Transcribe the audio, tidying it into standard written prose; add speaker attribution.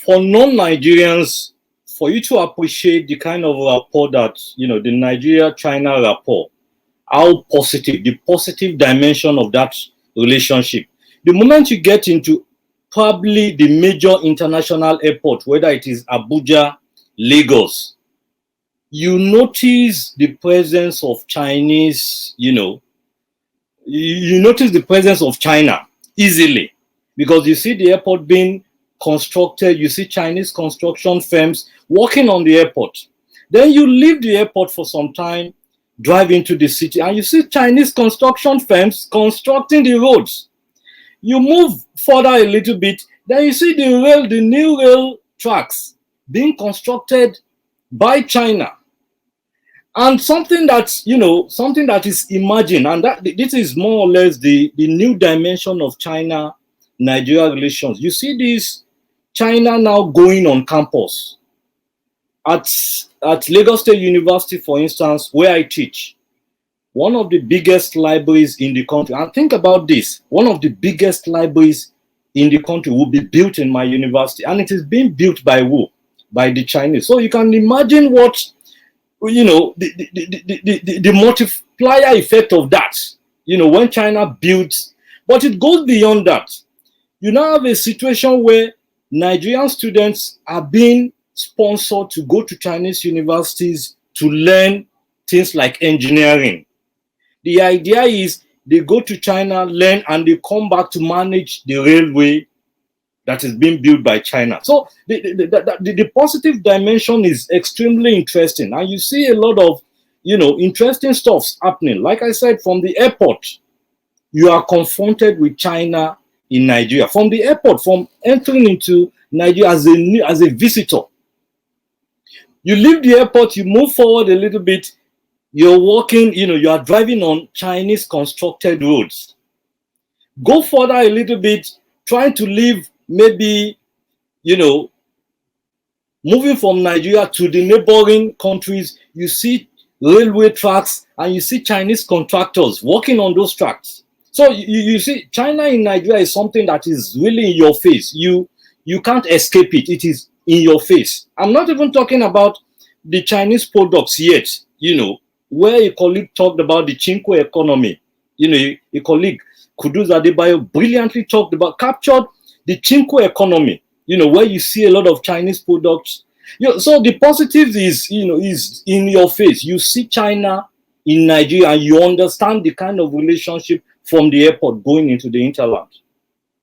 Speaker 1: for non-Nigerians, for you to appreciate the kind of rapport that, the Nigeria-China rapport, how positive, the positive dimension of that relationship. The moment you get into probably the major international airport, whether it is Abuja, Lagos, you notice the presence of Chinese, you notice the presence of China easily, because you see the airport being constructed, you see Chinese construction firms working on the airport. Then you leave the airport for some time, drive into the city, and you see Chinese construction firms constructing the roads. You move further a little bit, then you see the new rail tracks being constructed by China. And something that's, something that is emerging, and that this is more or less the new dimension of China-Nigeria relations. You see this China now going on campus. At Lagos State University, for instance, where I teach, one of the biggest libraries in the country, and think about this, one of the biggest libraries in the country will be built in my university, and it is being built by who? By the Chinese. So you can imagine what, the multiplier effect of that, when China builds. But it goes beyond that. You now have a situation where Nigerian students are being sponsored to go to Chinese universities to learn things like engineering. The idea is they go to China, learn, and they come back to manage the railway that is being built by China. So the positive dimension is extremely interesting. And you see a lot of, interesting stuff happening. Like I said, from the airport, you are confronted with China in Nigeria. From the airport, from entering into Nigeria as a visitor. You leave the airport, you move forward a little bit, you're walking, you are driving on Chinese constructed roads. Go further a little bit, trying to leave, maybe, moving from Nigeria to the neighboring countries, you see railway tracks and you see Chinese contractors working on those tracks. So you see, China in Nigeria is something that is really in your face. You can't escape it. It is in your face. I'm not even talking about the Chinese products yet, where a colleague talked about the Chinko economy. A colleague, Kudus Adebayo, brilliantly captured the Chinko economy, where you see a lot of Chinese products. So the positives is in your face. You see China in Nigeria and you understand the kind of relationship from the airport going into the hinterland.